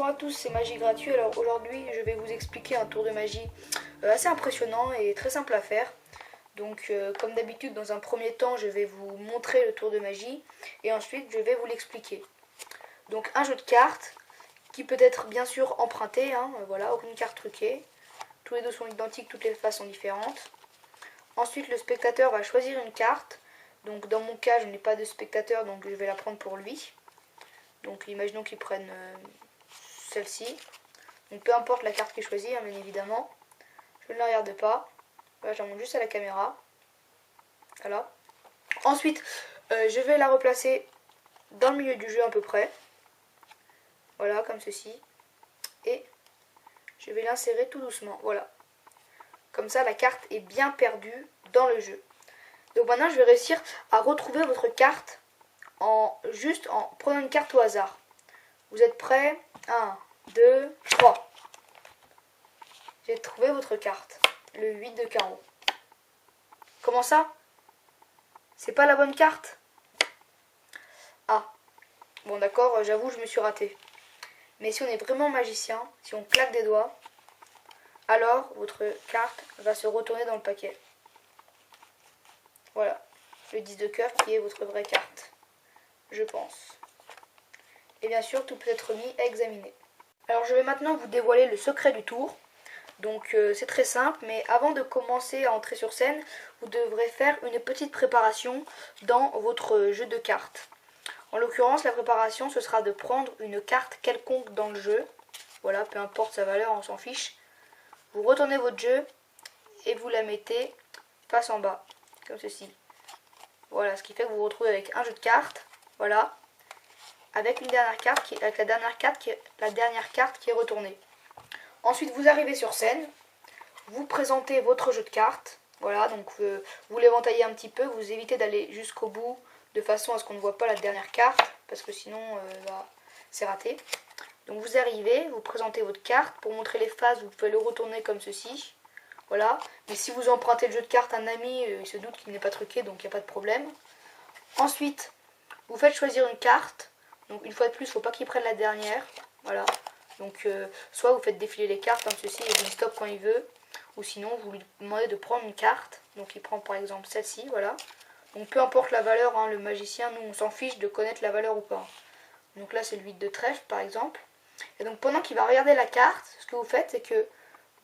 Bonjour à tous, c'est Magie Gratuit. Alors aujourd'hui, je vais vous expliquer un tour de magie assez impressionnant et très simple à faire. Donc comme d'habitude, dans un premier temps, je vais vous montrer le tour de magie et ensuite je vais vous l'expliquer. Donc un jeu de cartes qui peut être bien sûr emprunté, voilà, aucune carte truquée. Tous les deux sont identiques, toutes les faces sont différentes. Ensuite, le spectateur va choisir une carte. Donc dans mon cas, je n'ai pas de spectateur, donc je vais la prendre pour lui. Donc imaginons qu'il prenne celle-ci. Donc peu importe la carte qui est choisie, bien évidemment. Je ne la regarde pas. Voilà, j'en montre juste à la caméra. Voilà. Ensuite, je vais la replacer dans le milieu du jeu à peu près. Voilà, comme ceci. Et je vais l'insérer tout doucement. Voilà. Comme ça, la carte est bien perdue dans le jeu. Donc maintenant, je vais réussir à retrouver votre carte juste en prenant une carte au hasard. Vous êtes prêts? 1, 2, 3. J'ai trouvé votre carte. Le 8 de carreau. Comment ça? C'est pas la bonne carte? Ah. Bon d'accord, j'avoue, je me suis raté. Mais si on est vraiment magicien, si on claque des doigts, alors votre carte va se retourner dans le paquet. Voilà. Le 10 de cœur qui est votre vraie carte. Je pense. Et bien sûr, tout peut être mis à examiner. Alors je vais maintenant vous dévoiler le secret du tour. Donc c'est très simple, mais avant de commencer à entrer sur scène, vous devrez faire une petite préparation dans votre jeu de cartes. En l'occurrence, la préparation, ce sera de prendre une carte quelconque dans le jeu. Voilà, peu importe sa valeur, on s'en fiche. Vous retournez votre jeu et vous la mettez face en bas, comme ceci. Voilà, ce qui fait que vous vous retrouvez avec un jeu de cartes, voilà, avec une dernière carte, la dernière carte qui est retournée. Ensuite, vous arrivez sur scène, vous présentez votre jeu de cartes. Voilà, donc vous l'éventaillez un petit peu, vous évitez d'aller jusqu'au bout de façon à ce qu'on ne voit pas la dernière carte, parce que sinon c'est raté. Donc vous arrivez, vous présentez votre carte. Pour montrer les phases, vous pouvez le retourner comme ceci. Voilà, mais si vous empruntez le jeu de cartes à un ami, il se doute qu'il n'est pas truqué, donc il n'y a pas de problème. Ensuite, vous faites choisir une carte. Donc une fois de plus, il ne faut pas qu'il prenne la dernière. Voilà. Donc soit vous faites défiler les cartes comme ceci et vous dites stop quand il veut, ou sinon vous lui demandez de prendre une carte. Donc il prend par exemple celle-ci, voilà. Donc peu importe la valeur, le magicien, nous on s'en fiche de connaître la valeur ou pas. Donc là c'est le 8 de trèfle par exemple. Et donc pendant qu'il va regarder la carte, ce que vous faites c'est que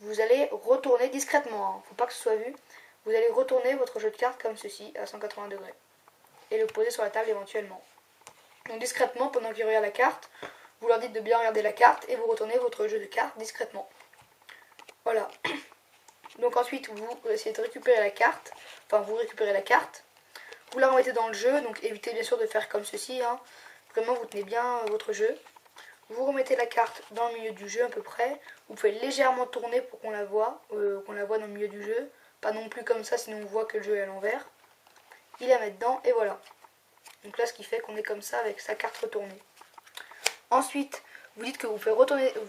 vous allez retourner discrètement, faut pas que ce soit vu. Vous allez retourner votre jeu de cartes comme ceci à 180 degrés. Et le poser sur la table éventuellement. Donc discrètement pendant qu'il regarde la carte, vous leur dites de bien regarder la carte et vous retournez votre jeu de cartes discrètement. Voilà. Donc ensuite, vous essayez de récupérer la carte. Enfin, vous récupérez la carte. Vous la remettez dans le jeu. Donc évitez bien sûr de faire comme ceci. Vraiment, vous tenez bien votre jeu. Vous remettez la carte dans le milieu du jeu à peu près. Vous pouvez légèrement tourner pour qu'on la voit. Dans le milieu du jeu. Pas non plus comme ça, sinon on voit que le jeu est à l'envers. Il la met dedans et voilà. Donc là, ce qui fait qu'on est comme ça avec sa carte retournée. Ensuite, vous dites que vous pouvez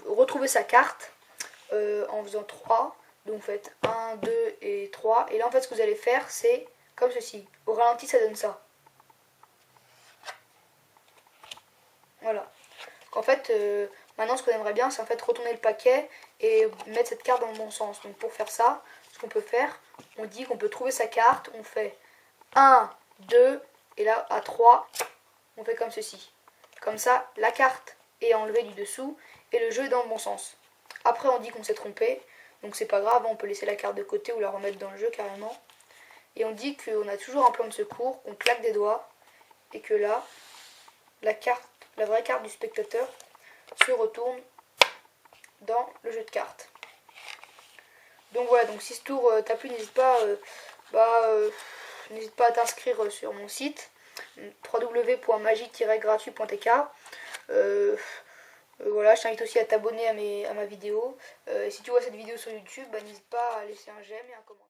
retrouver sa carte en faisant 3. Donc vous faites 1, 2 et 3. Et là, en fait, ce que vous allez faire, c'est comme ceci. Au ralenti, ça donne ça. Voilà. En fait, maintenant, ce qu'on aimerait bien, c'est en fait retourner le paquet et mettre cette carte dans le bon sens. Donc pour faire ça, ce qu'on peut faire, on dit qu'on peut trouver sa carte. On fait 1, 2, et là, à 3, on fait comme ceci. Comme ça, la carte est enlevée du dessous et le jeu est dans le bon sens. Après, on dit qu'on s'est trompé, donc c'est pas grave, on peut laisser la carte de côté ou la remettre dans le jeu carrément. Et on dit qu'on a toujours un plan de secours, qu'on claque des doigts et que là, la vraie carte du spectateur se retourne dans le jeu de cartes. Donc voilà, donc si ce tour t'a plu, n'hésite pas à t'inscrire sur mon site www.magie-gratuit.tk. Voilà, je t'invite aussi à t'abonner à ma vidéo. Et si tu vois cette vidéo sur YouTube, n'hésite pas à laisser un j'aime et un commentaire.